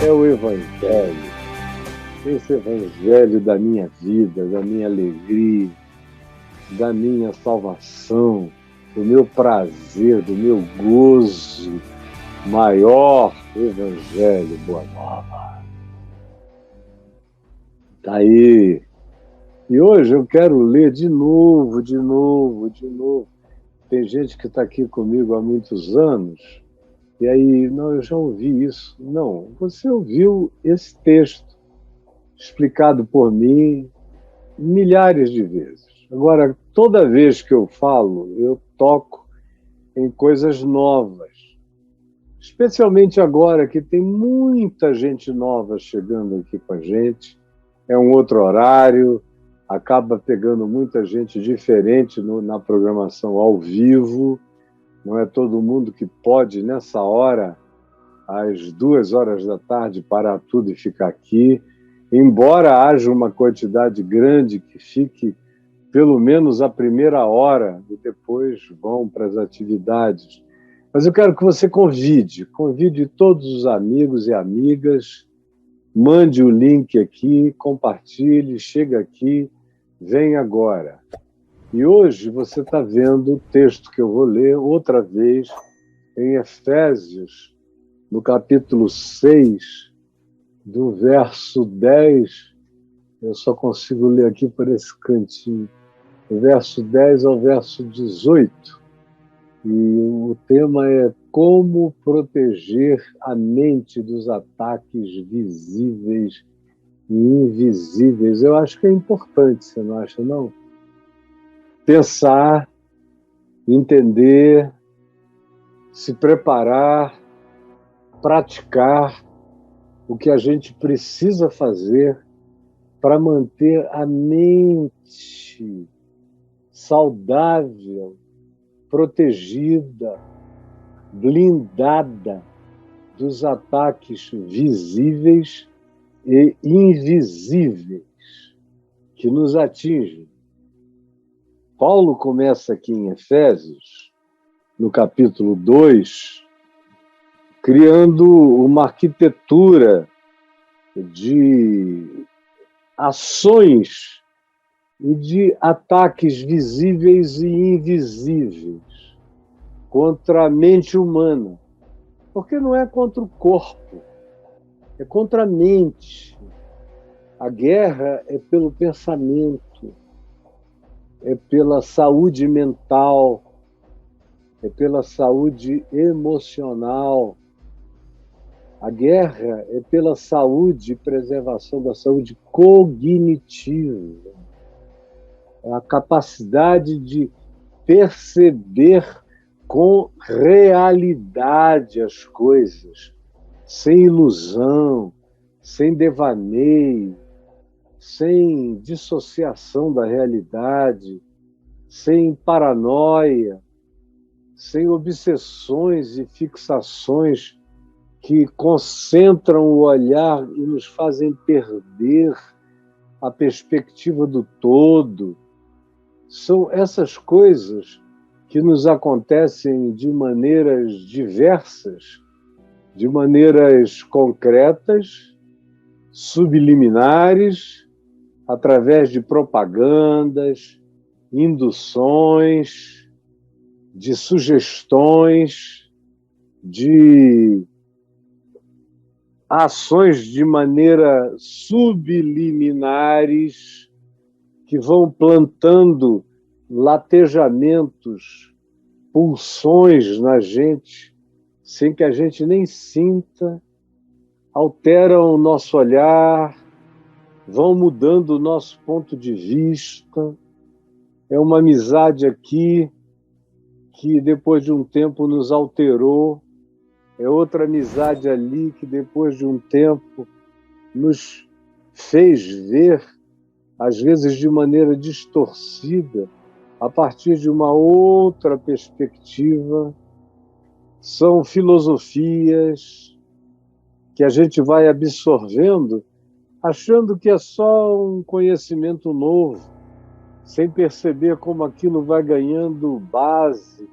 é o Evangelho. Esse Evangelho da minha vida, da minha alegria, da minha salvação, do meu prazer, do meu gozo maior, Evangelho, boa nova. Tá aí. E hoje eu quero ler de novo. Tem gente que está aqui comigo há muitos anos, e aí, não, eu já ouvi isso. Não, você ouviu esse texto explicado por mim milhares de vezes. Agora, toda vez que eu falo, eu toco em coisas novas. Especialmente agora que tem muita gente nova chegando aqui com a gente. É um outro horário, acaba pegando muita gente diferente na programação ao vivo. Não é todo mundo que pode, nessa hora, às 2 horas da tarde, parar tudo e ficar aqui. Embora haja uma quantidade grande que fique pelo menos a primeira hora e depois vão para as atividades. Mas eu quero que você convide todos os amigos e amigas, mande o link aqui, compartilhe, chega aqui, vem agora. E hoje você está vendo o texto que eu vou ler outra vez em Efésios, no capítulo 6, do verso 10, eu só consigo ler aqui por esse cantinho, do verso 10 ao verso 18. E o tema é como proteger a mente dos ataques visíveis e invisíveis. Eu acho que é importante, você não acha, não? Pensar, entender, se preparar, praticar o que a gente precisa fazer para manter a mente saudável, protegida, blindada dos ataques visíveis e invisíveis que nos atingem. Paulo começa aqui em Efésios, no capítulo 2, criando uma arquitetura de ações e de ataques visíveis e invisíveis contra a mente humana. Porque não é contra o corpo, é contra a mente. A guerra é pelo pensamento, é pela saúde mental, é pela saúde emocional. A guerra é pela saúde e preservação da saúde cognitiva. É a capacidade de perceber com realidade as coisas, sem ilusão, sem devaneio, sem dissociação da realidade, sem paranoia, sem obsessões e fixações que concentram o olhar e nos fazem perder a perspectiva do todo. São essas coisas que nos acontecem de maneiras diversas, de maneiras concretas, subliminares, através de propagandas, induções, de sugestões, de ações de maneira subliminares que vão plantando latejamentos, pulsões na gente, sem que a gente nem sinta, alteram o nosso olhar, vão mudando o nosso ponto de vista. É uma amizade aqui que depois de um tempo nos alterou, é outra amizade ali que depois de um tempo nos fez ver, às vezes de maneira distorcida, a partir de uma outra perspectiva. São filosofias que a gente vai absorvendo, achando que é só um conhecimento novo, sem perceber como aquilo vai ganhando base,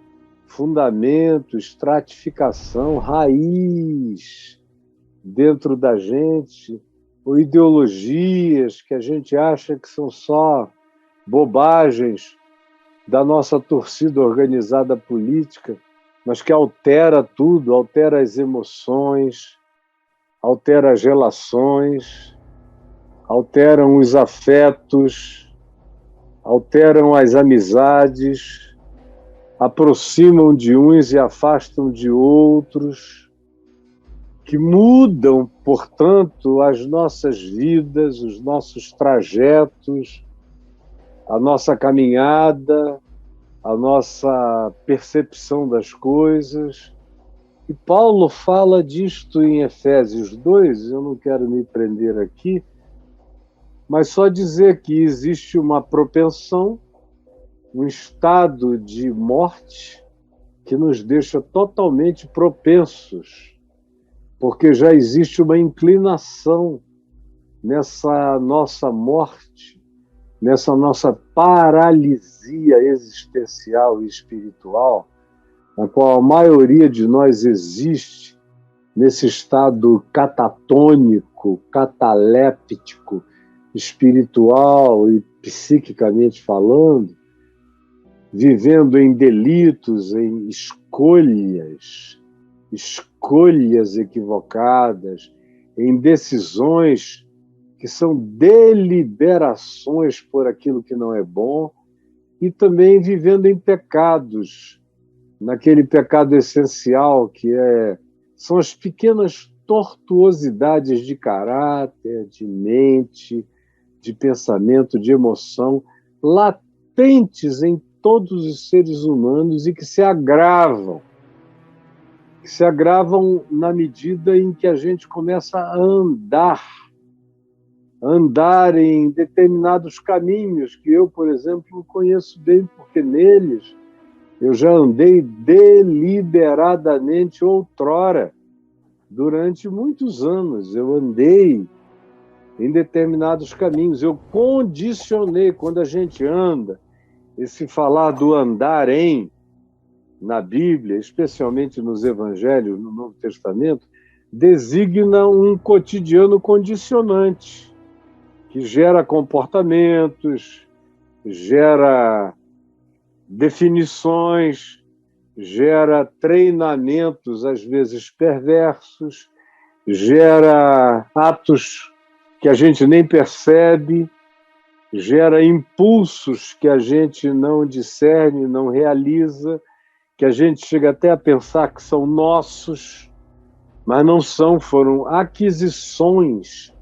fundamento, estratificação, raiz. dentro da gente, ou ideologias que a gente acha que são só bobagens da nossa torcida organizada política, mas que altera tudo, altera as emoções, altera as relações, alteram os afetos, alteram as amizades, aproximam de uns e afastam de outros, que mudam, portanto, as nossas vidas, os nossos trajetos, a nossa caminhada, a nossa percepção das coisas. E Paulo fala disto em Efésios 2, eu não quero me prender aqui, mas só dizer que existe uma propensão, um estado de morte que nos deixa totalmente propensos, porque já existe uma inclinação nessa nossa morte, nessa nossa paralisia existencial e espiritual, na qual a maioria de nós existe nesse estado catatônico, cataléptico, espiritual e psiquicamente falando, vivendo em delitos, em escolhas equivocadas, em decisões que são deliberações por aquilo que não é bom, e também vivendo em pecados, naquele pecado essencial que são as pequenas tortuosidades de caráter, de mente, de pensamento, de emoção, latentes em todos os seres humanos e que se agravam na medida em que a gente começa a andar em determinados caminhos que eu, por exemplo, conheço bem, porque neles eu já andei deliberadamente outrora. Durante muitos anos eu andei em determinados caminhos, eu condicionei. Quando a gente anda, esse falar do andar em, na Bíblia, especialmente nos Evangelhos, no Novo Testamento, designa um cotidiano condicionante, que gera comportamentos, gera definições, gera treinamentos, às vezes perversos, gera atos que a gente nem percebe, gera impulsos que a gente não discerne, não realiza, que a gente chega até a pensar que são nossos, mas não são, foram aquisições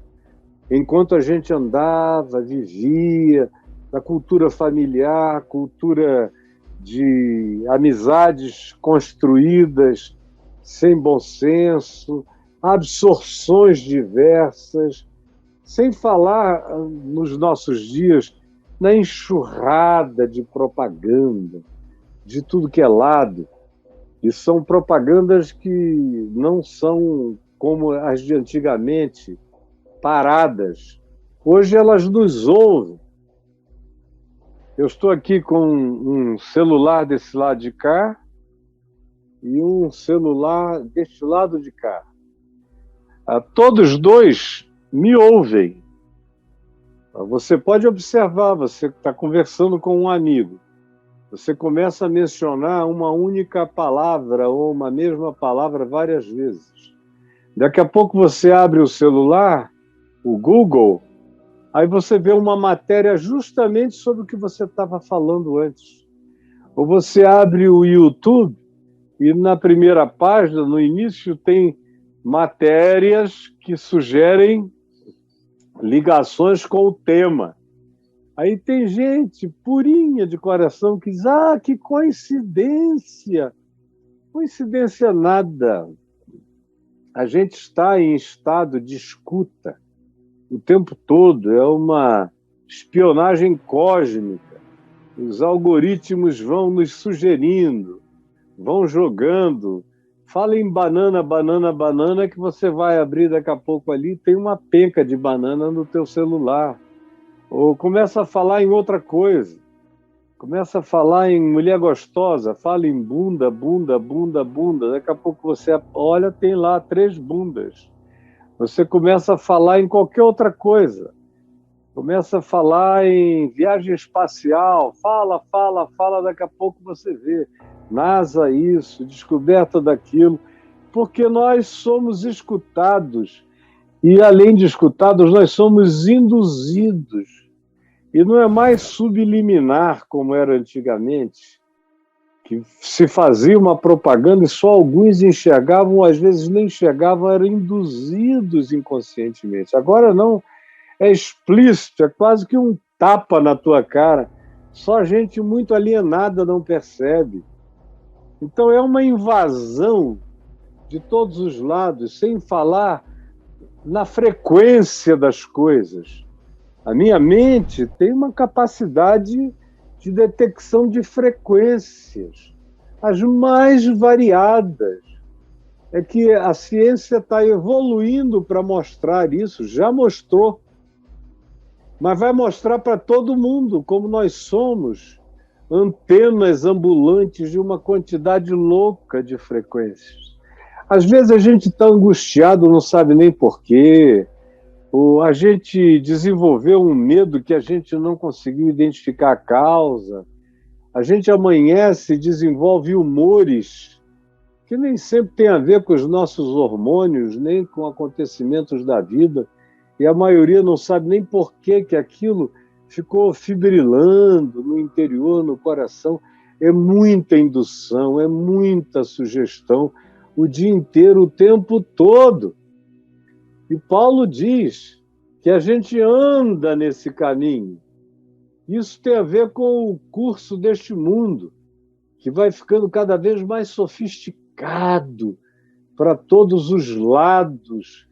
enquanto a gente andava, vivia, da cultura familiar, cultura de amizades construídas sem bom senso, absorções diversas, sem falar nos nossos dias na enxurrada de propaganda, de tudo que é lado. E são propagandas que não são como as de antigamente, paradas. Hoje elas nos ouvem. Eu estou aqui com um celular desse lado de cá e um celular deste lado de cá. Todos dois me ouvem. Você pode observar, você está conversando com um amigo. Você começa a mencionar uma única palavra ou uma mesma palavra várias vezes. Daqui a pouco você abre o celular, o Google, aí você vê uma matéria justamente sobre o que você estava falando antes. Ou você abre o YouTube e na primeira página, no início, tem matérias que sugerem ligações com o tema. Aí tem gente purinha de coração que diz, que coincidência! Coincidência nada. A gente está em estado de escuta o tempo todo, é uma espionagem cósmica. Os algoritmos vão nos sugerindo, vão jogando. Fala em banana, banana, banana, que você vai abrir daqui a pouco ali, tem uma penca de banana no teu celular. Ou começa a falar em outra coisa. Começa a falar em mulher gostosa, fala em bunda, bunda, bunda, bunda. Daqui a pouco você olha, tem lá 3 bundas. Você começa a falar em qualquer outra coisa. Começa a falar em viagem espacial, fala, daqui a pouco você vê NASA isso, descoberta daquilo, porque nós somos escutados, e além de escutados, nós somos induzidos. E não é mais subliminar como era antigamente, que se fazia uma propaganda e só alguns enxergavam, ou às vezes nem enxergavam, eram induzidos inconscientemente. Agora não, é explícito, é quase que um tapa na tua cara. Só gente muito alienada não percebe. Então é uma invasão de todos os lados, sem falar na frequência das coisas. A minha mente tem uma capacidade de detecção de frequências, as mais variadas. É que a ciência está evoluindo para mostrar isso, já mostrou, mas vai mostrar para todo mundo como nós somos antenas ambulantes de uma quantidade louca de frequências. Às vezes a gente está angustiado, não sabe nem porquê, ou a gente desenvolveu um medo que a gente não conseguiu identificar a causa, a gente amanhece e desenvolve humores que nem sempre tem a ver com os nossos hormônios, nem com acontecimentos da vida, e a maioria não sabe nem por que aquilo ficou fibrilando no interior, no coração. É muita indução, é muita sugestão, o dia inteiro, o tempo todo. E Paulo diz que a gente anda nesse caminho. Isso tem a ver com o curso deste mundo, que vai ficando cada vez mais sofisticado para todos os lados,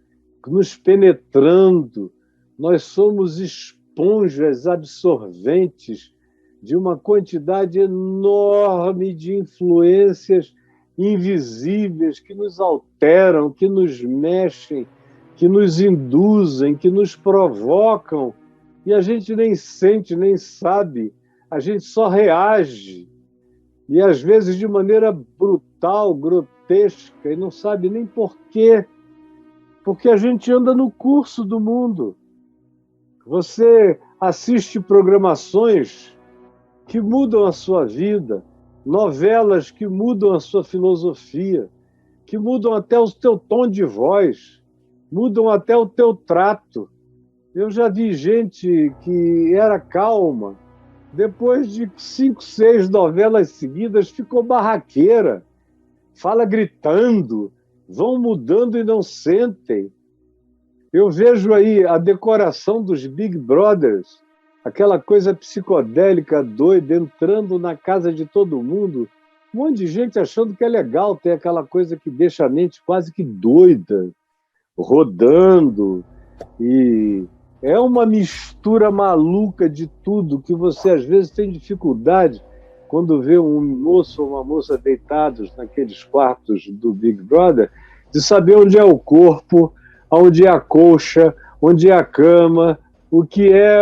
nos penetrando. Nós somos esponjas absorventes de uma quantidade enorme de influências invisíveis que nos alteram, que nos mexem, que nos induzem, que nos provocam, e a gente nem sente, nem sabe, a gente só reage, e às vezes de maneira brutal, grotesca, e não sabe nem por quê, porque a gente anda no curso do mundo. Você assiste programações que mudam a sua vida, novelas que mudam a sua filosofia, que mudam até o teu tom de voz, mudam até o teu trato. Eu já vi gente que era calma, depois de 5, 6 novelas seguidas, ficou barraqueira, fala gritando, vão mudando e não sentem. Eu vejo aí a decoração dos Big Brothers, aquela coisa psicodélica, doida, entrando na casa de todo mundo, um monte de gente achando que é legal ter aquela coisa que deixa a mente quase que doida, rodando, e é uma mistura maluca de tudo que você às vezes tem dificuldade quando vê um moço ou uma moça deitados naqueles quartos do Big Brother, de saber onde é o corpo, onde é a colcha, onde é a cama, o que é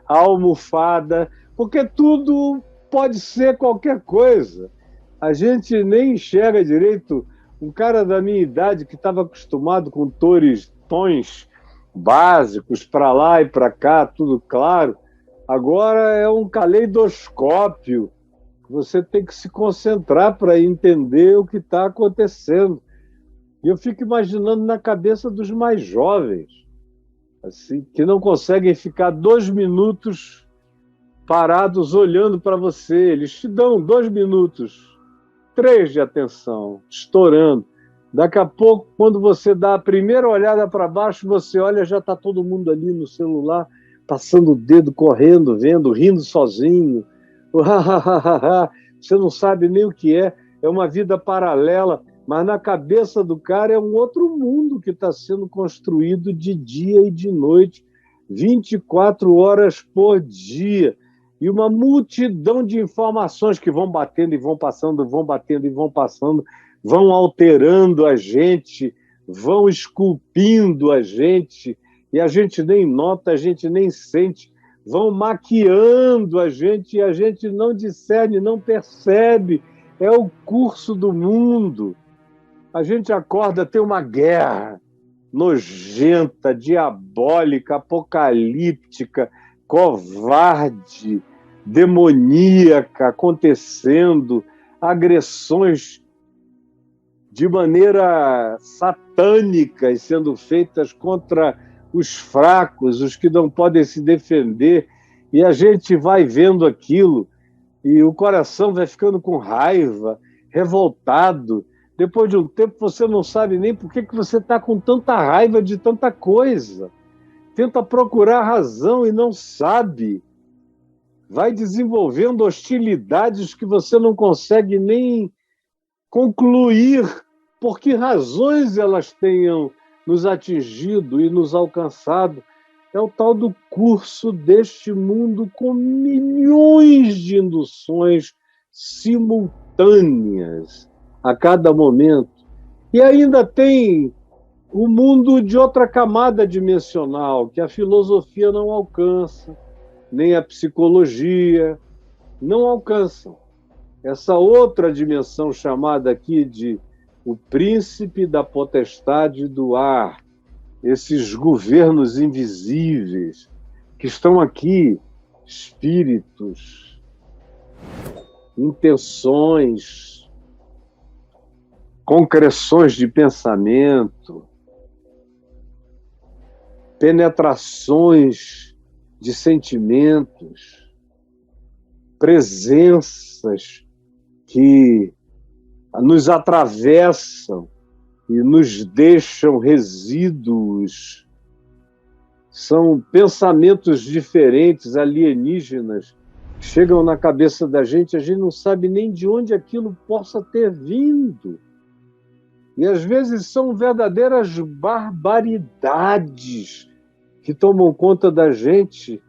a almofada, porque tudo pode ser qualquer coisa. A gente nem enxerga direito. Um cara da minha idade que estava acostumado com tons básicos, para lá e para cá, tudo claro, agora é um caleidoscópio. Você tem que se concentrar para entender o que está acontecendo. E eu fico imaginando na cabeça dos mais jovens, assim, que não conseguem ficar 2 minutos parados olhando para você. Eles te dão 2 minutos, 3 de atenção, estourando. Daqui a pouco, quando você dá a primeira olhada para baixo, você olha, já está todo mundo ali no celular, passando o dedo, correndo, vendo, rindo sozinho. Você não sabe nem o que é uma vida paralela, mas na cabeça do cara é um outro mundo que está sendo construído de dia e de noite, 24 horas por dia. E uma multidão de informações que vão batendo e vão passando, vão batendo e vão passando, vão alterando a gente, vão esculpindo a gente, e a gente nem nota, a gente nem sente, vão maquiando a gente e a gente não discerne, não percebe. É o curso do mundo. A gente acorda, tem uma guerra. nojenta, diabólica, apocalíptica, covarde, demoníaca acontecendo, agressões de maneira satânica sendo feitas contra os fracos, os que não podem se defender, e a gente vai vendo aquilo e o coração vai ficando com raiva, revoltado. Depois de um tempo você não sabe nem por que você está com tanta raiva de tanta coisa. Tenta procurar razão e não sabe. Vai desenvolvendo hostilidades que você não consegue nem concluir por que razões elas tenham nos atingido e nos alcançado. É o tal do curso deste mundo com milhões de induções simultâneas a cada momento. E ainda tem o mundo de outra camada dimensional, que a filosofia não alcança, nem a psicologia não alcançam. Essa outra dimensão chamada aqui de o príncipe da potestade do ar, esses governos invisíveis que estão aqui, espíritos, intenções, concreções de pensamento, penetrações de sentimentos, presenças que nos atravessam e nos deixam resíduos. São pensamentos diferentes, alienígenas, que chegam na cabeça da gente, a gente não sabe nem de onde aquilo possa ter vindo. E às vezes são verdadeiras barbaridades que tomam conta da gente.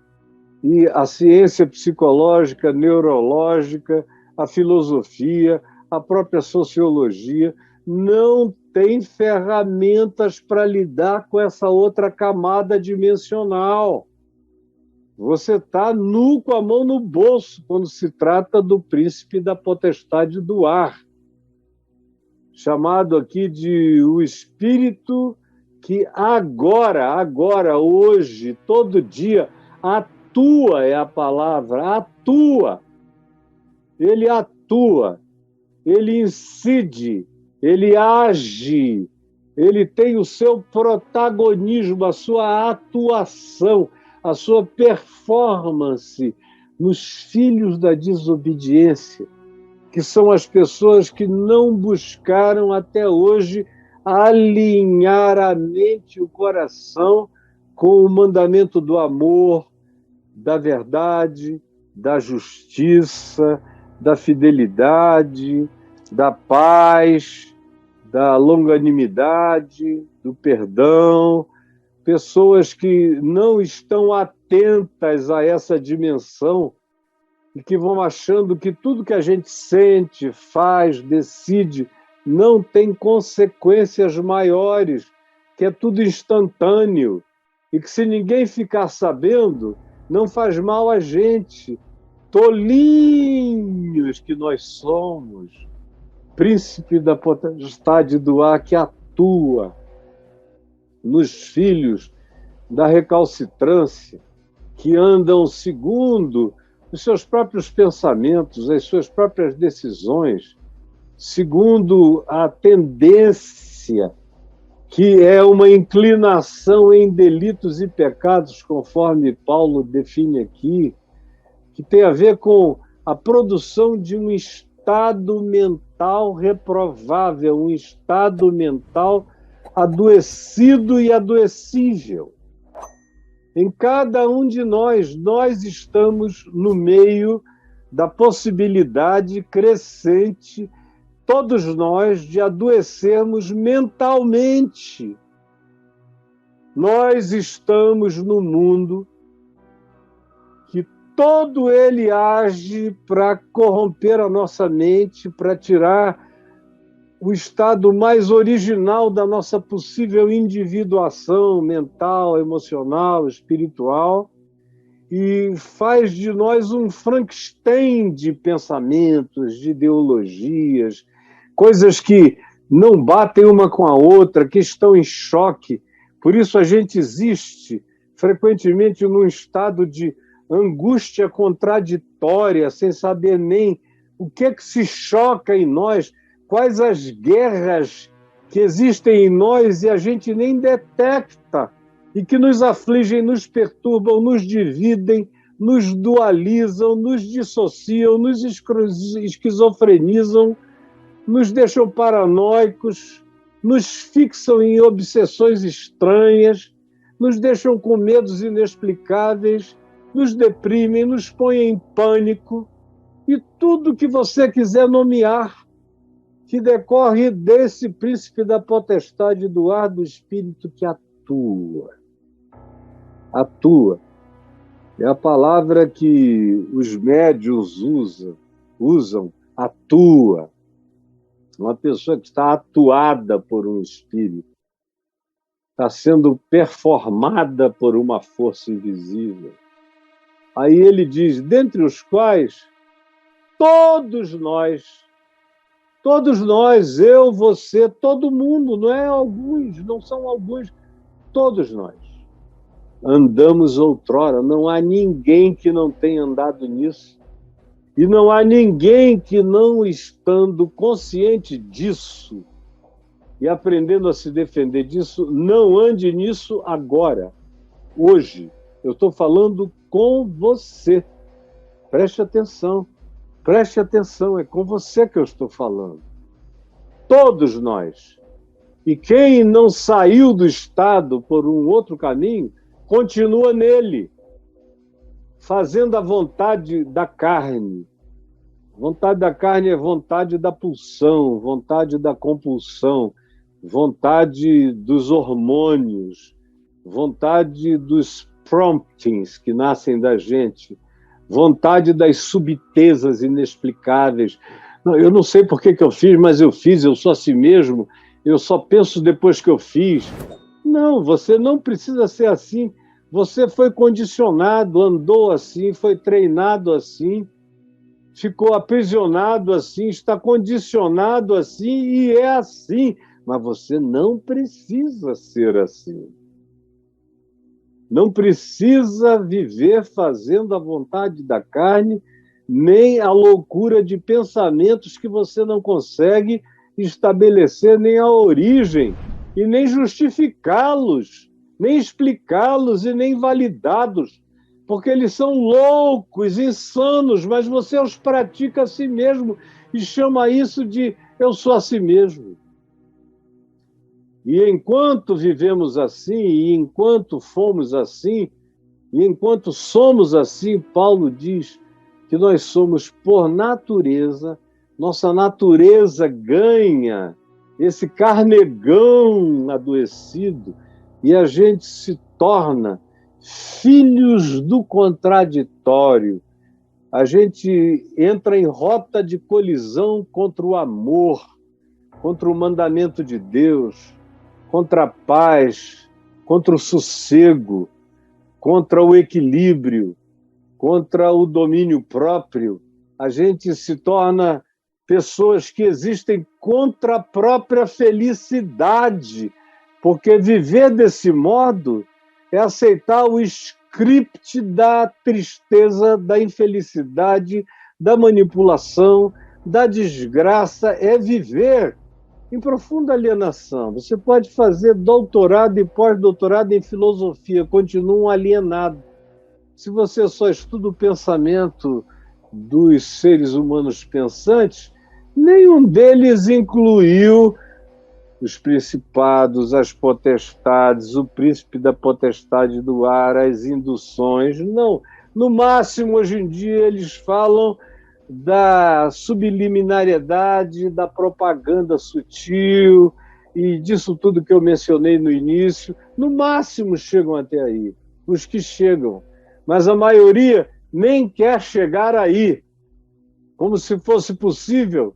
E a ciência psicológica, neurológica, a filosofia, a própria sociologia não tem ferramentas para lidar com essa outra camada dimensional. Você está nu com a mão no bolso quando se trata do príncipe da potestade do ar, chamado aqui de o espírito que agora, hoje, todo dia, atua é a palavra, atua. Ele atua, ele incide, ele age, ele tem o seu protagonismo, a sua atuação, a sua performance nos filhos da desobediência, que são as pessoas que não buscaram até hoje alinhar a mente e o coração com o mandamento do amor, da verdade, da justiça, da fidelidade, da paz, da longanimidade, do perdão. Pessoas que não estão atentas a essa dimensão e que vão achando que tudo que a gente sente, faz, decide, não tem consequências maiores, que é tudo instantâneo e que se ninguém ficar sabendo, não faz mal a gente. Tolinhos que nós somos. Príncipe da potestade do ar que atua nos filhos da recalcitrância, que andam segundo os seus próprios pensamentos, as suas próprias decisões, segundo a tendência, que é uma inclinação em delitos e pecados, conforme Paulo define aqui, que tem a ver com a produção de um estado mental reprovável, um estado mental adoecido e adoecível. Em cada um de nós estamos no meio da possibilidade crescente, todos nós, de adoecermos mentalmente. Nós estamos no mundo que todo ele age para corromper a nossa mente, para tirar o estado mais original da nossa possível individuação mental, emocional, espiritual, e faz de nós um Frankenstein de pensamentos, de ideologias, coisas que não batem uma com a outra, que estão em choque. Por isso a gente existe frequentemente num estado de angústia contraditória, sem saber nem o que é que se choca em nós, quais as guerras que existem em nós e a gente nem detecta, e que nos afligem, nos perturbam, nos dividem, nos dualizam, nos dissociam, nos esquizofrenizam, nos deixam paranoicos, nos fixam em obsessões estranhas, nos deixam com medos inexplicáveis, nos deprimem, nos põem em pânico, e tudo que você quiser nomear, que decorre desse príncipe da potestade do ar do espírito que atua. Atua. É a palavra que os médiuns usam, atua. Uma pessoa que está atuada por um espírito, está sendo performada por uma força invisível. Aí ele diz, dentre os quais todos nós, eu, você, todo mundo, não é alguns, não são alguns, todos nós andamos outrora. Não há ninguém que não tenha andado nisso. E não há ninguém que não estando consciente disso e aprendendo a se defender disso, não ande nisso agora, hoje. Eu estou falando com você. Preste atenção, é com você que eu estou falando. Todos nós. E quem não saiu do estado por um outro caminho, continua nele, fazendo a vontade da carne. Vontade da carne é vontade da pulsão, vontade da compulsão, vontade dos hormônios, vontade dos promptings que nascem da gente, vontade das subtezas inexplicáveis. Não, eu não sei por que eu fiz, mas eu fiz, eu sou assim mesmo, eu só penso depois que eu fiz. Não, você não precisa ser assim. Você foi condicionado, andou assim, foi treinado assim, ficou aprisionado assim, está condicionado assim e é assim. Mas você não precisa ser assim. Não precisa viver fazendo a vontade da carne, nem a loucura de pensamentos que você não consegue estabelecer nem a origem e nem justificá-los, nem explicá-los e nem validá-los, porque eles são loucos, insanos, mas você os pratica a si mesmo e chama isso de eu sou a si mesmo. E enquanto vivemos assim, e enquanto fomos assim, e enquanto somos assim, Paulo diz que nós somos por natureza, nossa natureza ganha esse carnegão adoecido e a gente se torna filhos do contraditório. A gente entra em rota de colisão contra o amor, contra o mandamento de Deus, contra a paz, contra o sossego, contra o equilíbrio, contra o domínio próprio. A gente se torna pessoas que existem contra a própria felicidade, porque viver desse modo é aceitar o script da tristeza, da infelicidade, da manipulação, da desgraça, é viver em profunda alienação. Você pode fazer doutorado e pós-doutorado em filosofia, continua um alienado. Se você só estuda o pensamento dos seres humanos pensantes, nenhum deles incluiu os principados, as potestades, o príncipe da potestade do ar, as induções. Não. No máximo, hoje em dia, eles falam da subliminariedade, da propaganda sutil e disso tudo que eu mencionei no início. No máximo, chegam até aí. Os que chegam. Mas a maioria nem quer chegar aí. Como se fosse possível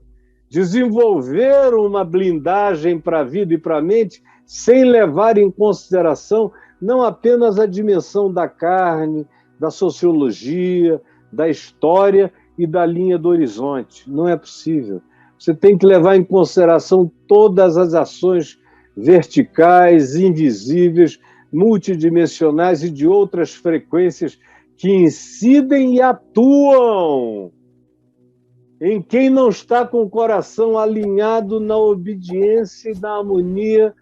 desenvolver uma blindagem para a vida e para a mente sem levar em consideração não apenas a dimensão da carne, da sociologia, da história e da linha do horizonte. Não é possível. Você tem que levar em consideração todas as ações verticais, invisíveis, multidimensionais e de outras frequências que incidem e atuam em quem não está com o coração alinhado na obediência e na harmonia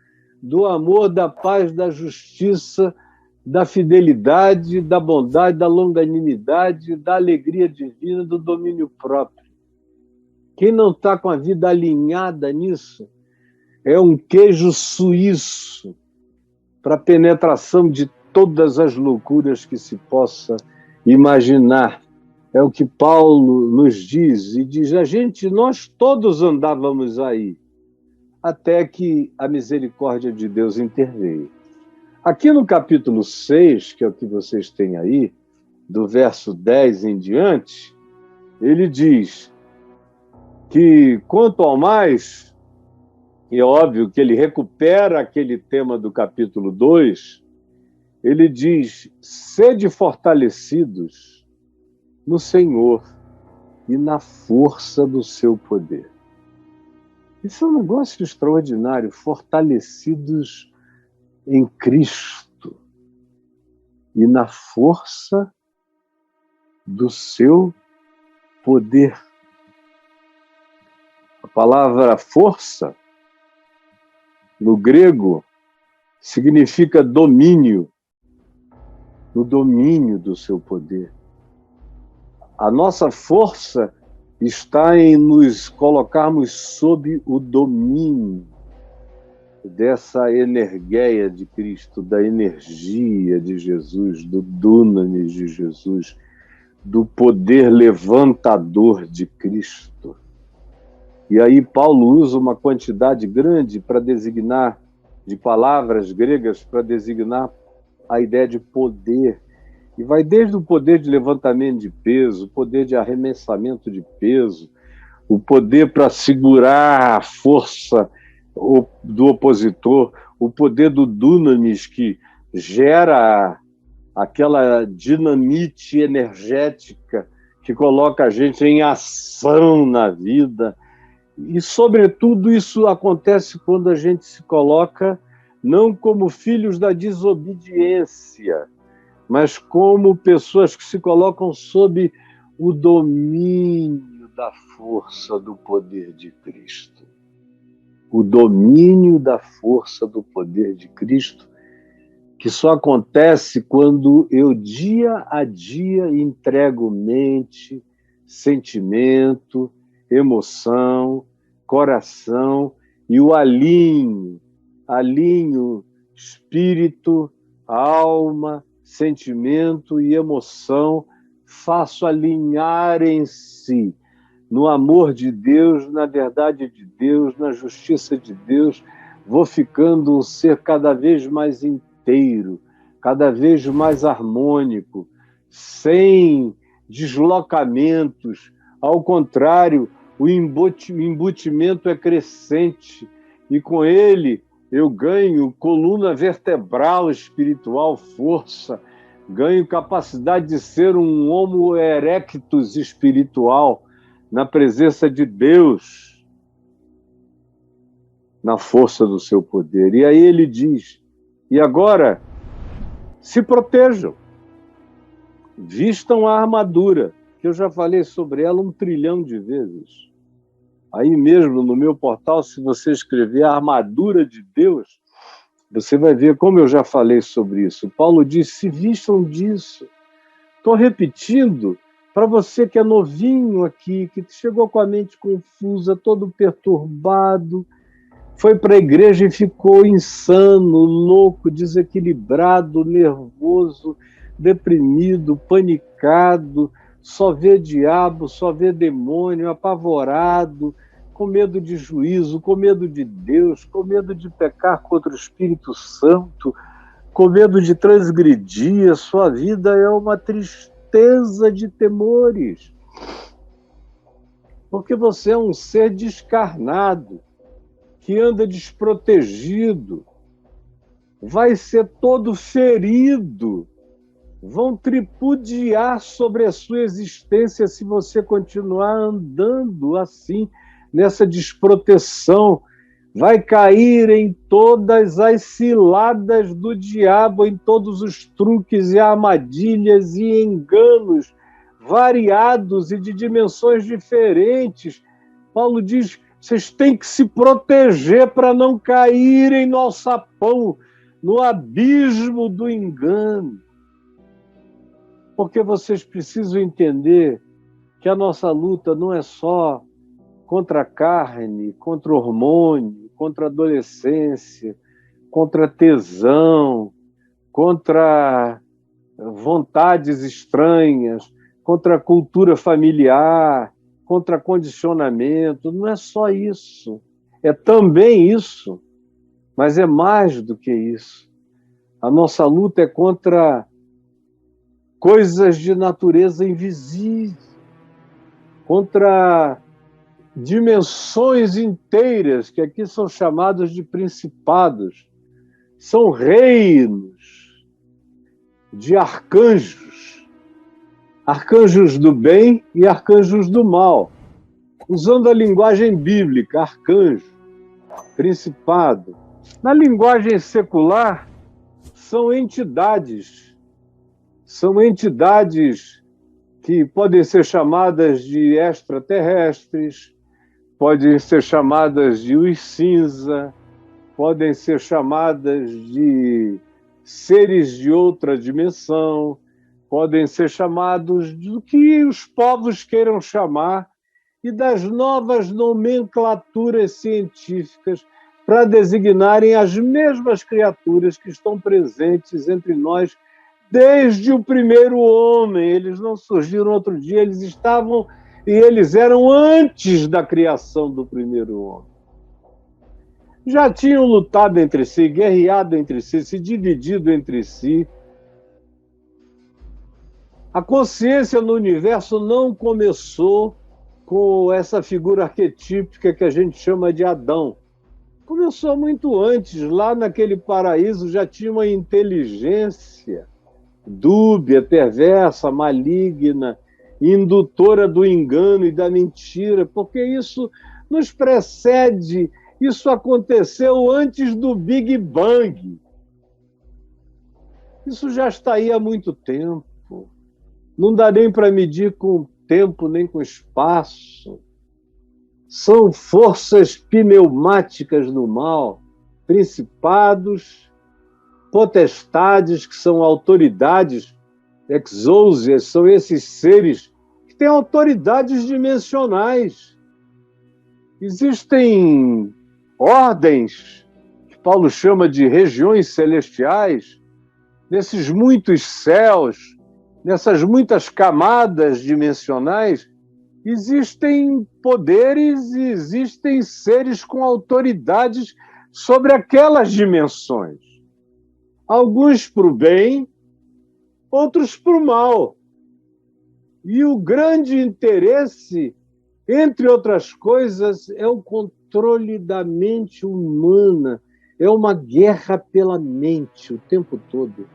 do amor, da paz, da justiça, da fidelidade, da bondade, da longanimidade, da alegria divina, do domínio próprio. Quem não está com a vida alinhada nisso é um queijo suíço para a penetração de todas as loucuras que se possa imaginar. É o que Paulo nos diz, e diz, nós todos andávamos aí, até que a misericórdia de Deus interveio. Aqui no capítulo 6, que é o que vocês têm aí, do verso 10 em diante, ele diz que, quanto ao mais, e é óbvio que ele recupera aquele tema do capítulo 2, ele diz, sede fortalecidos no Senhor e na força do seu poder. Isso é um negócio extraordinário, fortalecidos em Cristo e na força do seu poder. A palavra força, no grego, significa domínio, no domínio do seu poder. A nossa força está em nos colocarmos sob o domínio dessa energia de Cristo, da energia de Jesus, do dunamis de Jesus, do poder levantador de Cristo. E aí Paulo usa uma quantidade grande para designar, de palavras gregas, para designar a ideia de poder. E vai desde o poder de levantamento de peso, o poder de arremessamento de peso, o poder para segurar a força do opositor, o poder do dunamis, que gera aquela dinamite energética que coloca a gente em ação na vida. E, sobretudo, isso acontece quando a gente se coloca não como filhos da desobediência, mas como pessoas que se colocam sob o domínio da força do poder de Cristo. O domínio da força do poder de Cristo, que só acontece quando eu, dia a dia, entrego mente, sentimento, emoção, coração e o alinho espírito, alma, sentimento e emoção, faço alinhar em si, no amor de Deus, na verdade de Deus, na justiça de Deus, vou ficando um ser cada vez mais inteiro, cada vez mais harmônico, sem deslocamentos. Ao contrário, o embutimento é crescente e com ele eu ganho coluna vertebral espiritual, força, ganho capacidade de ser um homo erectus espiritual na presença de Deus, na força do seu poder. E aí ele diz, e agora, se protejam, vistam a armadura, que eu já falei sobre ela 1 trilhão de vezes. Aí mesmo no meu portal, se você escrever a armadura de Deus, você vai ver como eu já falei sobre isso. Paulo diz, se vistam disso. Estou repetindo para você que é novinho aqui, que chegou com a mente confusa, todo perturbado, foi para a igreja e ficou insano, louco, desequilibrado, nervoso, deprimido, panicado, só vê diabo, só vê demônio, apavorado, com medo de juízo, com medo de Deus, com medo de pecar contra o Espírito Santo, com medo de transgredir. A sua vida é uma tristeza de temores, porque você é um ser descarnado, que anda desprotegido, vai ser todo ferido, vão tripudiar sobre a sua existência se você continuar andando assim, nessa desproteção, vai cair em todas as ciladas do diabo, em todos os truques e armadilhas e enganos variados e de dimensões diferentes. Paulo diz, vocês têm que se proteger para não caírem no alçapão, no abismo do engano. Porque vocês precisam entender que a nossa luta não é só contra a carne, contra o hormônio, contra a adolescência, contra tesão, contra vontades estranhas, contra a cultura familiar, contra condicionamento. Não é só isso. É também isso, mas é mais do que isso. A nossa luta é contra coisas de natureza invisível, contra dimensões inteiras, que aqui são chamadas de principados, são reinos de arcanjos, arcanjos do bem e arcanjos do mal, usando a linguagem bíblica, arcanjo, principado. Na linguagem secular, são entidades que podem ser chamadas de extraterrestres, podem ser chamadas de luz cinza, podem ser chamadas de seres de outra dimensão, podem ser chamados do que os povos queiram chamar, e das novas nomenclaturas científicas para designarem as mesmas criaturas que estão presentes entre nós desde o primeiro homem. Eles não surgiram outro dia, eles estavam e eles eram antes da criação do primeiro homem. Já tinham lutado entre si, guerreado entre si, se dividido entre si. A consciência no universo não começou com essa figura arquetípica que a gente chama de Adão. Começou muito antes, lá naquele paraíso já tinha uma inteligência dúbia, perversa, maligna, indutora do engano e da mentira, porque isso nos precede, isso aconteceu antes do Big Bang. Isso já está aí há muito tempo. Não dá nem para medir com tempo nem com espaço. São forças pneumáticas do mal, principados, potestades, que são autoridades, exousias, são esses seres que têm autoridades dimensionais. Existem ordens, que Paulo chama de regiões celestiais, nesses muitos céus, nessas muitas camadas dimensionais, existem poderes e existem seres com autoridades sobre aquelas dimensões. Alguns para o bem, outros para o mal. E o grande interesse, entre outras coisas, é o controle da mente humana. É uma guerra pela mente o tempo todo.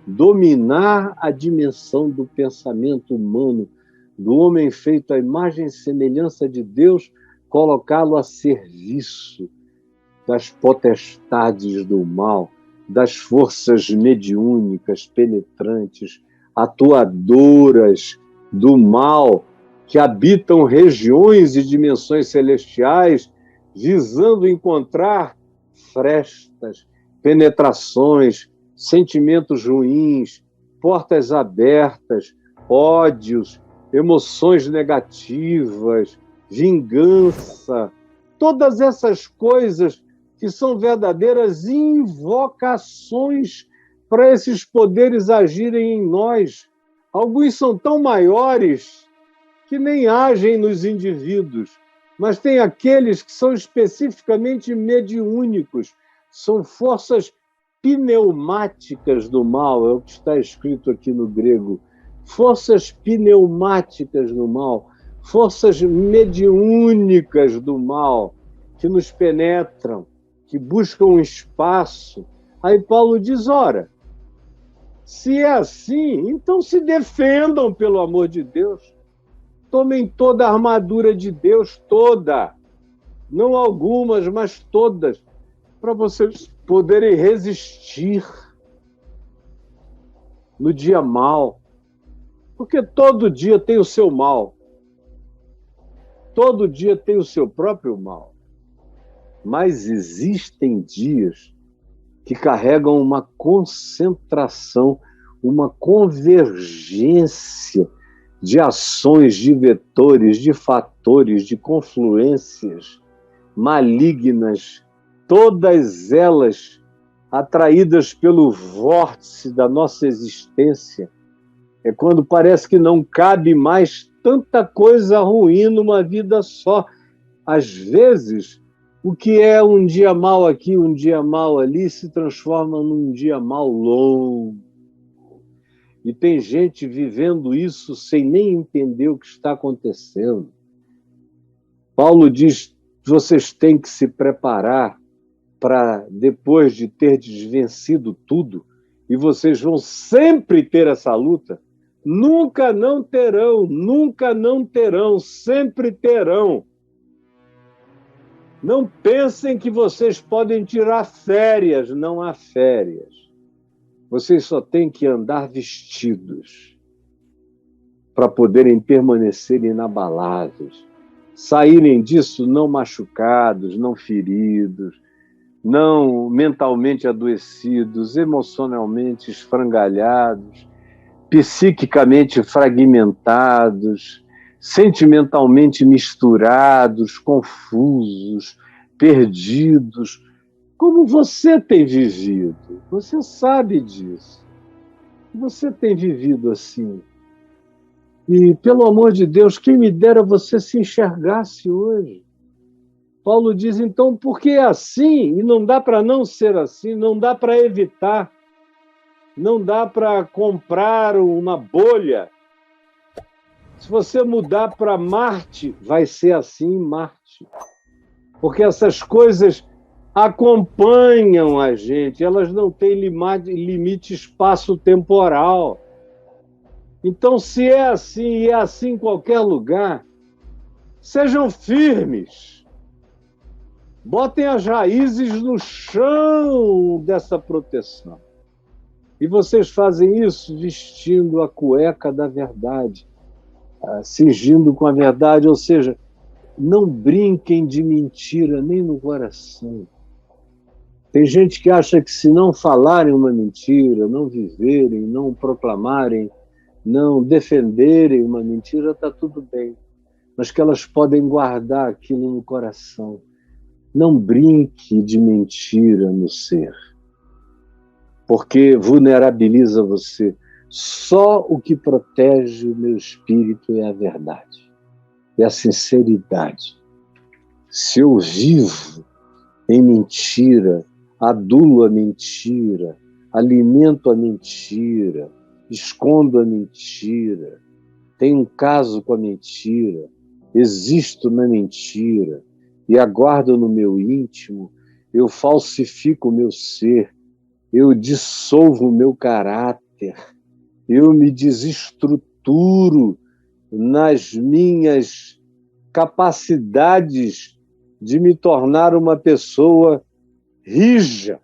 Dominar a dimensão do pensamento humano, do homem feito à imagem e semelhança de Deus, colocá-lo a serviço das potestades do mal, das forças mediúnicas, penetrantes, atuadoras do mal, que habitam regiões e dimensões celestiais, visando encontrar frestas, penetrações, sentimentos ruins, portas abertas, ódios, emoções negativas, vingança, todas essas coisas que são verdadeiras invocações para esses poderes agirem em nós. Alguns são tão maiores que nem agem nos indivíduos, mas tem aqueles que são especificamente mediúnicos, são forças pneumáticas do mal, é o que está escrito aqui no grego. Forças pneumáticas do mal, forças mediúnicas do mal, que nos penetram, que buscam um espaço. Aí Paulo diz, ora, se é assim, então se defendam, pelo amor de Deus. Tomem toda a armadura de Deus, toda. não algumas, mas todas, para vocês poderem resistir no dia mal. Porque todo dia tem o seu mal. Todo dia tem o seu próprio mal. Mas existem dias que carregam uma concentração, uma convergência de ações, de vetores, de fatores, de confluências malignas, todas elas atraídas pelo vórtice da nossa existência. É quando parece que não cabe mais tanta coisa ruim numa vida só. Às vezes, o que é um dia mal aqui, um dia mal ali, se transforma num dia mal longo. E tem gente vivendo isso sem nem entender o que está acontecendo. Paulo diz: vocês têm que se preparar para, depois de ter desvencido tudo, e vocês vão sempre ter essa luta, nunca não terão, sempre terão. Não pensem que vocês podem tirar férias, não há férias. Vocês só têm que andar vestidos para poderem permanecer inabaláveis. Saírem disso não machucados, não feridos, não mentalmente adoecidos, emocionalmente esfrangalhados, psiquicamente fragmentados, sentimentalmente misturados, confusos, perdidos, como você tem vivido. Você sabe disso. Você tem vivido assim. E, pelo amor de Deus, quem me dera você se enxergasse hoje. Paulo diz, então, porque é assim, e não dá para não ser assim, não dá para evitar, não dá para comprar uma bolha. Se você mudar para Marte, vai ser assim em Marte. Porque essas coisas acompanham a gente, elas não têm limite espaço-temporal. Então, se é assim, e é assim em qualquer lugar, sejam firmes. Botem as raízes no chão dessa proteção. E vocês fazem isso vestindo a cueca da verdade, cingindo com a verdade, ou seja, não brinquem de mentira nem no coração. Tem gente que acha que se não falarem uma mentira, não viverem, não proclamarem, não defenderem uma mentira, está tudo bem. Mas que elas podem guardar aquilo no coração. Não brinque de mentira no ser, porque vulnerabiliza você. Só o que protege o meu espírito é a verdade, é a sinceridade. Se eu vivo em mentira, adulo a mentira, alimento a mentira, escondo a mentira, tenho um caso com a mentira, existo na mentira e aguardo no meu íntimo, eu falsifico o meu ser, eu dissolvo o meu caráter, eu me desestruturo nas minhas capacidades de me tornar uma pessoa rija,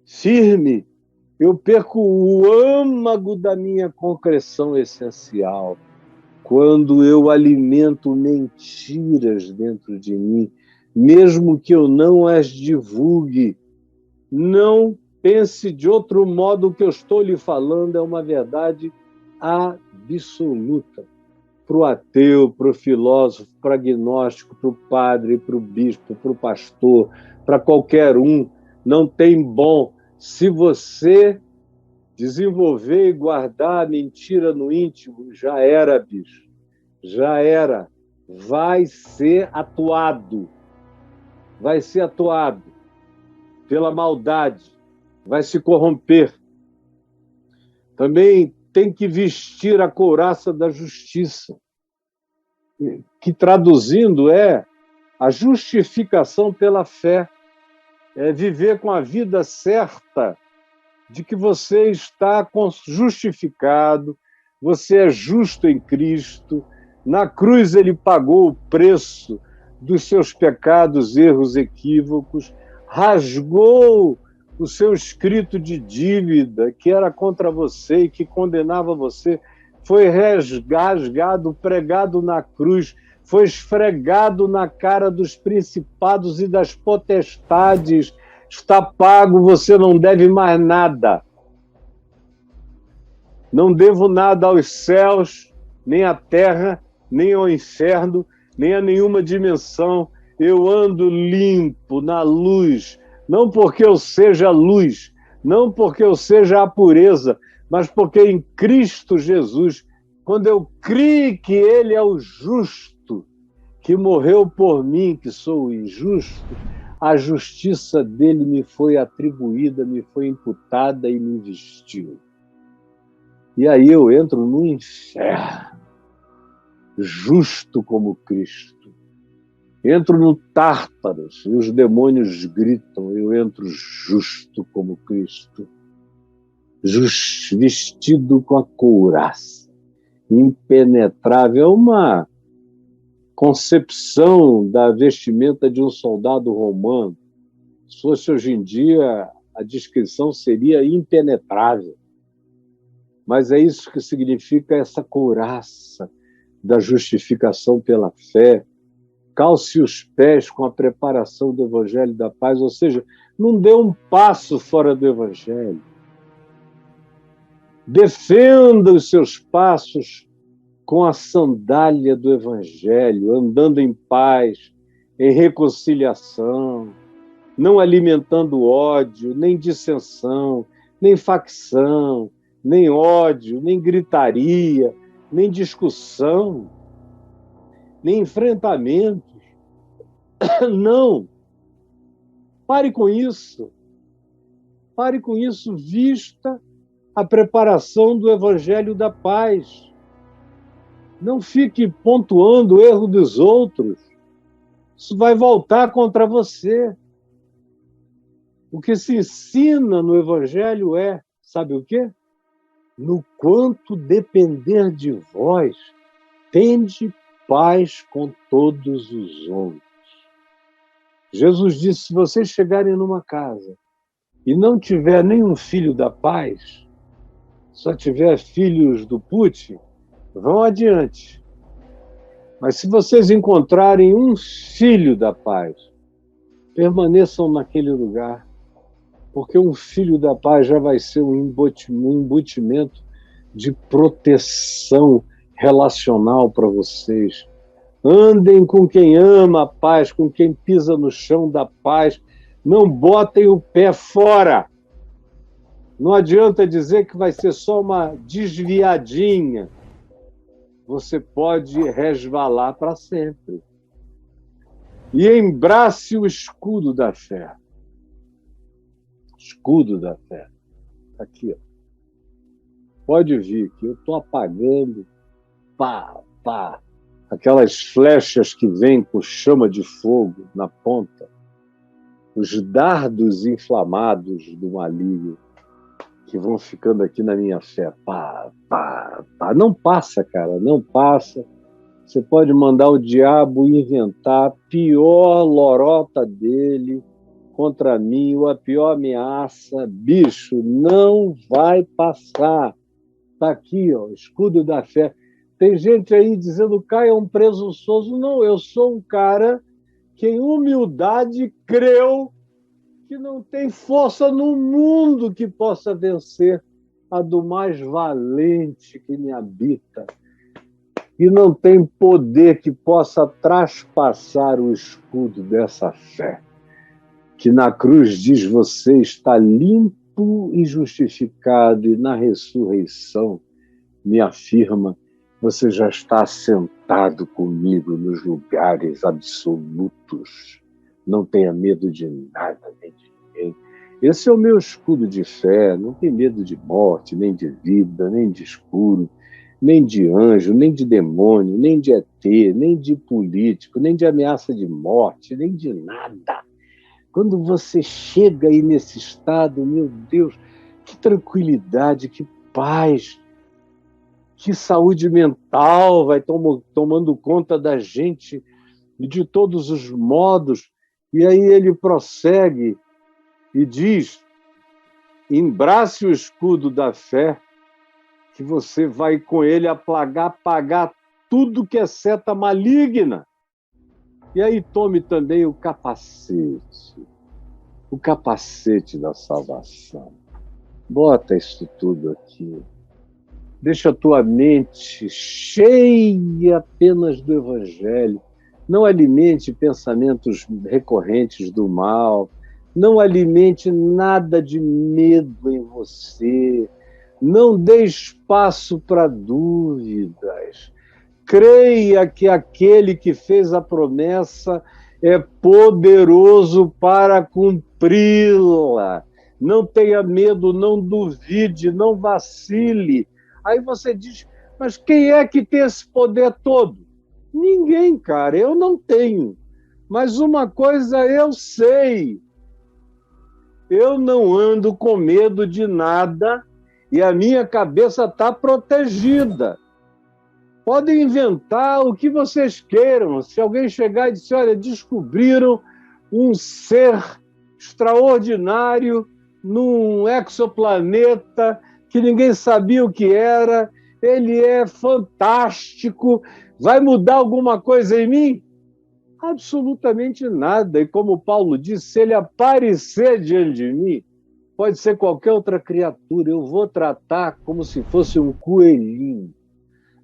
firme. Eu perco o âmago da minha concreção essencial quando eu alimento mentiras dentro de mim, mesmo que eu não as divulgue. Não pense de outro modo, o que eu estou lhe falando é uma verdade absoluta. Para o ateu, para o filósofo, para o agnóstico, para o padre, para o bispo, para o pastor, para qualquer um, não tem bom. Se você desenvolver e guardar a mentira no íntimo, já era, bicho. Já era. Vai ser atuado. Vai ser atuado pela maldade. Vai se corromper. Também tem que vestir a couraça da justiça, que traduzindo é a justificação pela fé. É viver com a vida certa de que você está justificado, você é justo em Cristo, na cruz ele pagou o preço dos seus pecados, erros, equívocos, rasgou o seu escrito de dívida que era contra você e que condenava você, foi rasgado, pregado na cruz, foi esfregado na cara dos principados e das potestades. Está pago, você não deve mais nada. Não devo nada aos céus, nem à terra, nem ao inferno, nem a nenhuma dimensão. Eu ando limpo na luz, não porque eu seja luz, não porque eu seja a pureza, mas porque em Cristo Jesus, quando eu criei que Ele é o justo, que morreu por mim, que sou o injusto, a justiça dele me foi atribuída, me foi imputada e me vestiu. E aí eu entro no inferno, justo como Cristo. Entro no Tártaros e os demônios gritam, eu entro justo como Cristo. Vestido com a couraça, impenetrável. É uma concepção da vestimenta de um soldado romano. Se fosse hoje em dia, a descrição seria impenetrável. Mas é isso que significa essa couraça da justificação pela fé. Calce os pés com a preparação do Evangelho da Paz, ou seja, não dê um passo fora do Evangelho. Defenda os seus passos com a sandália do Evangelho, andando em paz, em reconciliação, não alimentando ódio, nem dissensão, nem facção, nem ódio, nem gritaria, nem discussão, nem enfrentamentos. Não. Pare com isso. Pare com isso, vista a preparação do Evangelho da Paz. Não fique pontuando o erro dos outros. Isso vai voltar contra você. O que se ensina no Evangelho é, sabe o quê? No quanto depender de vós, tende paz com todos os homens. Jesus disse, se vocês chegarem numa casa e não tiver nenhum filho da paz, só tiver filhos do Putin, vão adiante. Mas se vocês encontrarem um filho da paz, permaneçam naquele lugar, porque um filho da paz já vai ser um embutimento de proteção relacional para vocês. Andem com quem ama a paz, com quem pisa no chão da paz. Não botem o pé fora. Não adianta dizer que vai ser só uma desviadinha. Você pode resvalar para sempre. E embrace o escudo da fé. Escudo da fé. Aqui, ó. Pode vir, que eu estou apagando. Pá, pá. Aquelas flechas que vêm com chama de fogo na ponta. Os dardos inflamados do maligno que vão ficando aqui na minha fé. Pá, pá, pá. Não passa, cara, não passa. Você pode mandar o diabo inventar a pior lorota dele contra mim, ou a pior ameaça. Bicho, não vai passar. Está aqui, ó, escudo da fé. Tem gente aí dizendo, Caio é um presunçoso. Não, eu sou um cara que em humildade creu que não tem força no mundo que possa vencer a do mais valente que me habita. E não tem poder que possa traspassar o escudo dessa fé. Que na cruz diz, você está limpo e justificado, e na ressurreição me afirma, você já está sentado comigo nos lugares absolutos. Não tenha medo de nada, nem de ninguém. Esse é o meu escudo de fé, não tem medo de morte, nem de vida, nem de escuro, nem de anjo, nem de demônio, nem de ET, nem de político, nem de ameaça de morte, nem de nada. Quando você chega aí nesse estado, meu Deus, que tranquilidade, que paz, que saúde mental vai tomando conta da gente, e de todos os modos. E aí ele prossegue e diz: embrace o escudo da fé, que você vai com ele apagar tudo que é seta maligna. E aí tome também o capacete da salvação. Bota isso tudo aqui. Deixa a tua mente cheia apenas do Evangelho. Não alimente pensamentos recorrentes do mal. Não alimente nada de medo em você. Não dê espaço para dúvidas. Creia que aquele que fez a promessa é poderoso para cumpri-la. Não tenha medo, não duvide, não vacile. Aí você diz, mas quem é que tem esse poder todo? Ninguém, cara, eu não tenho. Mas uma coisa eu sei, eu não ando com medo de nada e a minha cabeça está protegida. Podem inventar o que vocês queiram. Se alguém chegar e disser, olha, descobriram um ser extraordinário num exoplaneta que ninguém sabia o que era, ele é fantástico, vai mudar alguma coisa em mim? Absolutamente nada. E como Paulo disse, se ele aparecer diante de mim, pode ser qualquer outra criatura, eu vou tratar como se fosse um coelhinho.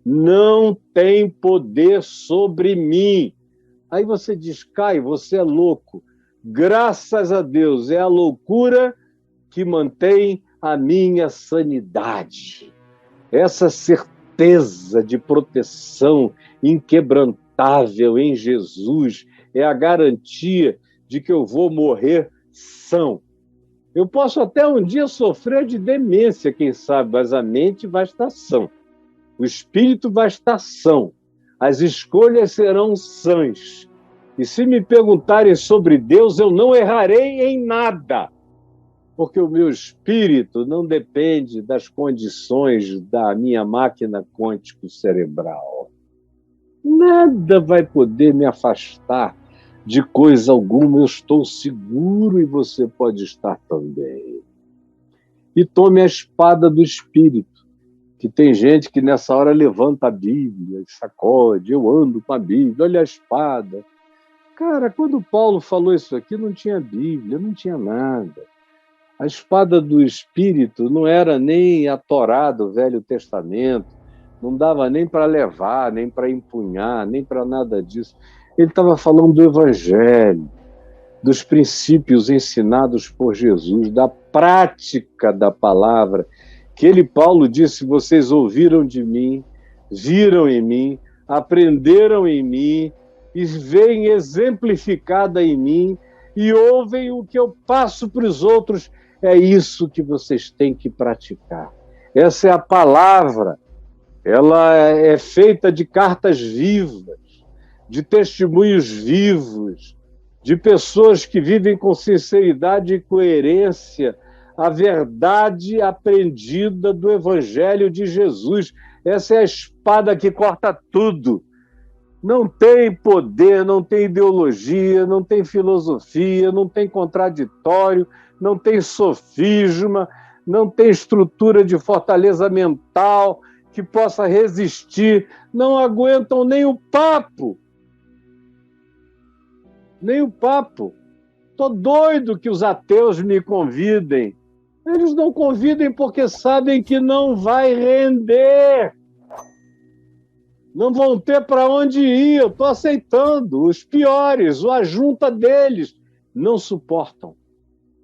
Não tem poder sobre mim. Aí você diz, Caio, você é louco. Graças a Deus, é a loucura que mantém a minha sanidade. Essa certeza de proteção inquebrantável em Jesus é a garantia de que eu vou morrer são. Eu posso até um dia sofrer de demência, quem sabe, mas a mente vai estar sã. O espírito vai estar são. As escolhas serão sãs. E se me perguntarem sobre Deus, eu não errarei em nada. Porque o meu espírito não depende das condições da minha máquina quântico-cerebral. Nada vai poder me afastar de coisa alguma. Eu estou seguro e você pode estar também. E tome a espada do espírito. Que tem gente que nessa hora levanta a Bíblia, sacode, eu ando com a Bíblia, olha a espada. Cara, quando Paulo falou isso aqui, não tinha Bíblia, não tinha nada. A espada do Espírito não era nem a Torá do Velho Testamento, não dava nem para levar, nem para empunhar, nem para nada disso. Ele estava falando do Evangelho, dos princípios ensinados por Jesus, da prática da palavra, que ele, Paulo, disse, vocês ouviram de mim, viram em mim, aprenderam em mim, e veem exemplificada em mim, e ouvem o que eu passo para os outros. É isso que vocês têm que praticar. Essa é a palavra. Ela é feita de cartas vivas, de testemunhos vivos, de pessoas que vivem com sinceridade e coerência a verdade aprendida do Evangelho de Jesus. Essa é a espada que corta tudo. Não tem poder, não tem ideologia, não tem filosofia, não tem contraditório, não tem sofisma, não tem estrutura de fortaleza mental que possa resistir. Não aguentam nem o papo. Nem o papo. Estou doido que os ateus me convidem. Eles não convidem porque sabem que não vai render. Não vão ter para onde ir. Eu estou aceitando. Os piores, a junta deles, não suportam.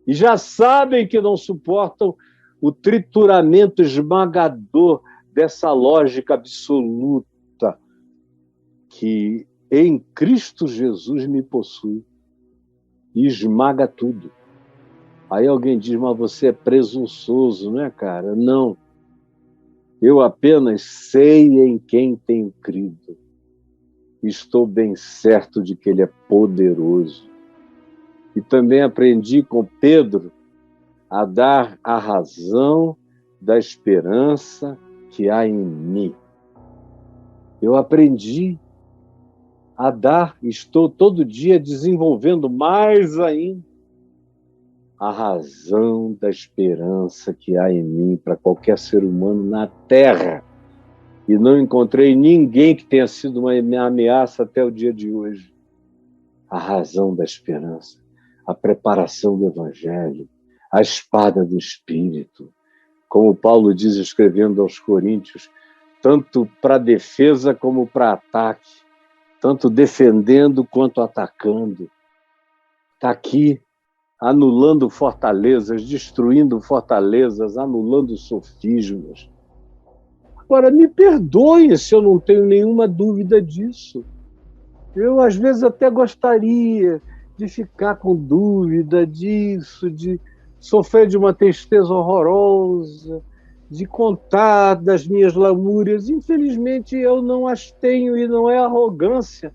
E já sabem que não suportam o trituramento esmagador dessa lógica absoluta que em Cristo Jesus me possui e esmaga tudo. Aí alguém diz, mas você é presunçoso, não é, cara? Não. Eu apenas sei em quem tenho crido. Estou bem certo de que ele é poderoso. E também aprendi com Pedro a dar a razão da esperança que há em mim. Eu aprendi a dar, estou todo dia desenvolvendo mais ainda a razão da esperança que há em mim para qualquer ser humano na Terra. E não encontrei ninguém que tenha sido uma ameaça até o dia de hoje. A razão da esperança, a preparação do Evangelho, a espada do Espírito. Como Paulo diz escrevendo aos Coríntios, tanto para defesa como para ataque, tanto defendendo quanto atacando. Está aqui, anulando fortalezas, destruindo fortalezas, anulando sofismas. Agora, me perdoe se eu não tenho nenhuma dúvida disso. Eu, às vezes, até gostaria de ficar com dúvida disso, de sofrer de uma tristeza horrorosa, de contar das minhas lamúrias. Infelizmente, eu não as tenho e não é arrogância.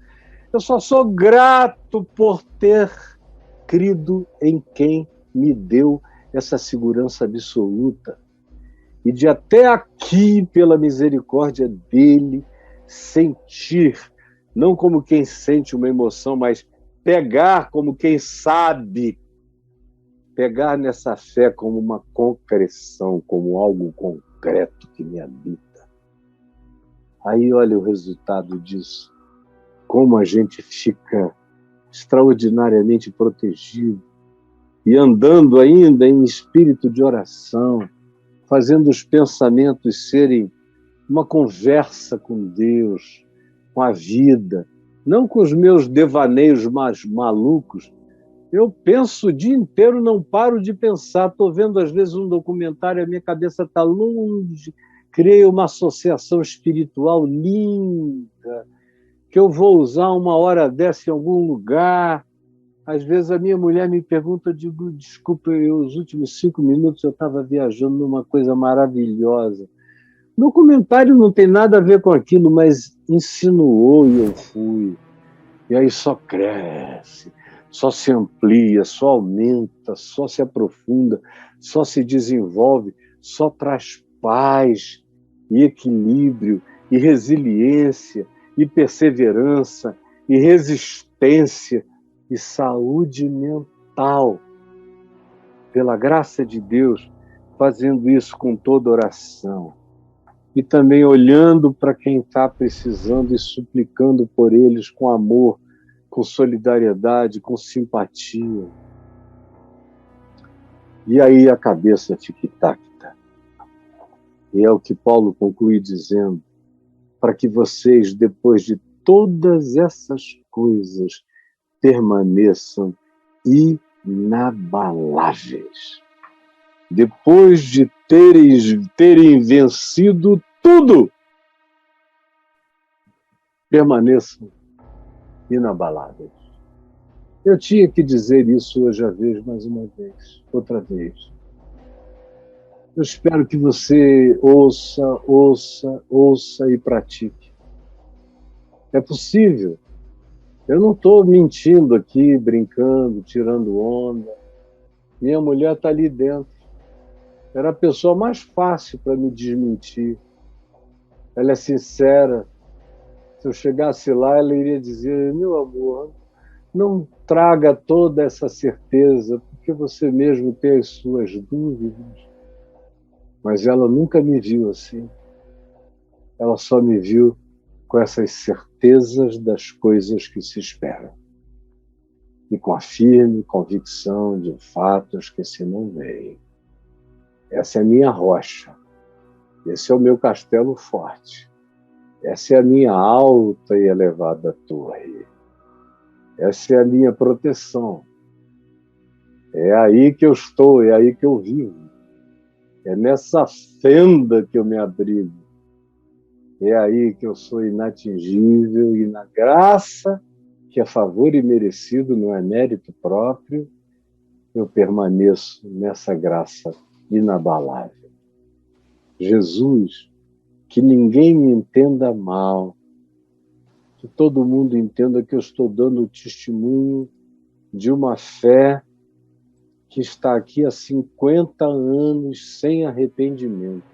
Eu só sou grato por ter crido em quem me deu essa segurança absoluta. E de até aqui, pela misericórdia dele, sentir, não como quem sente uma emoção, mas pegar como quem sabe, pegar nessa fé como uma concreção, como algo concreto que me habita. Aí olha o resultado disso, como a gente fica extraordinariamente protegido e andando ainda em espírito de oração, fazendo os pensamentos serem uma conversa com Deus, com a vida, não com os meus devaneios mais malucos. Eu penso o dia inteiro, não paro de pensar. Estou vendo, às vezes, um documentário, a minha cabeça está longe, criei uma associação espiritual linda, que eu vou usar uma hora dessa em algum lugar. Às vezes a minha mulher me pergunta, eu digo, desculpa, os últimos 5 minutos eu estava viajando numa coisa maravilhosa. O documentário não tem nada a ver com aquilo, mas insinuou e eu fui. E aí só cresce, só se amplia, só aumenta, só se aprofunda, só se desenvolve, só traz paz e equilíbrio e resiliência e perseverança e resistência e saúde mental, pela graça de Deus, fazendo isso com toda oração. E também olhando para quem está precisando e suplicando por eles com amor, com solidariedade, com simpatia. E aí a cabeça fica intacta. E é o que Paulo conclui dizendo, para que vocês, depois de todas essas coisas, permaneçam inabaláveis. Depois de terem vencido tudo, permaneçam inabaláveis. Eu tinha que dizer isso hoje mais uma vez, outra vez. Eu espero que você ouça e pratique. É possível. Eu não estou mentindo aqui, brincando, tirando onda. Minha mulher está ali dentro. Era a pessoa mais fácil para me desmentir. Ela é sincera. Se eu chegasse lá, ela iria dizer, meu amor, não traga toda essa certeza, porque você mesmo tem as suas dúvidas. Mas ela nunca me viu assim. Ela só me viu com essas certezas das coisas que se esperam. E com a firme convicção de fatos que se não veem. Essa é a minha rocha. Esse é o meu castelo forte. Essa é a minha alta e elevada torre. Essa é a minha proteção. É aí que eu estou, é aí que eu vivo. É nessa fenda que eu me abrigo. É aí que eu sou inatingível e na graça, que é favor imerecido, não é mérito próprio, eu permaneço nessa graça inabalável. Jesus, que ninguém me entenda mal, que todo mundo entenda que eu estou dando testemunho de uma fé que está aqui há 50 anos sem arrependimento.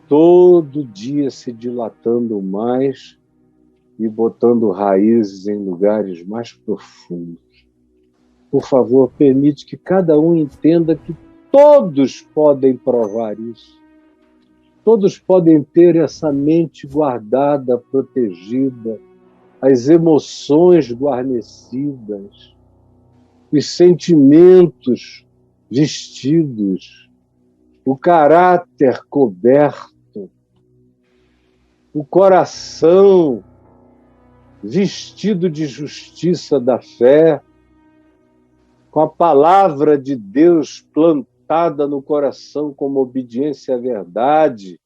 Todo dia se dilatando mais e botando raízes em lugares mais profundos. Por favor, permite que cada um entenda que todos podem provar isso. Todos podem ter essa mente guardada, protegida, as emoções guarnecidas, os sentimentos vestidos, o caráter coberto, o coração vestido de justiça da fé, com a palavra de Deus plantada no coração como obediência à verdade,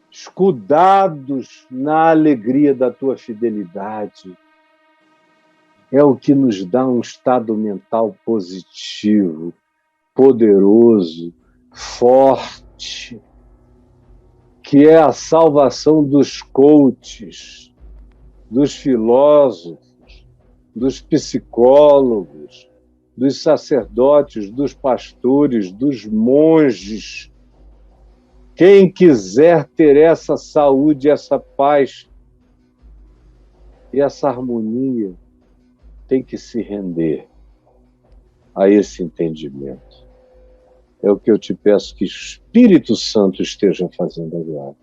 escudados na alegria da tua fidelidade. É o que nos dá um estado mental positivo, poderoso, forte, que é a salvação dos coaches, dos filósofos, dos psicólogos, dos sacerdotes, dos pastores, dos monges. Quem quiser ter essa saúde, essa paz e essa harmonia, tem que se render a esse entendimento. É o que eu te peço que o Espírito Santo esteja fazendo agora,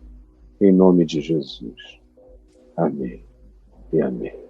em nome de Jesus. Amém e amém.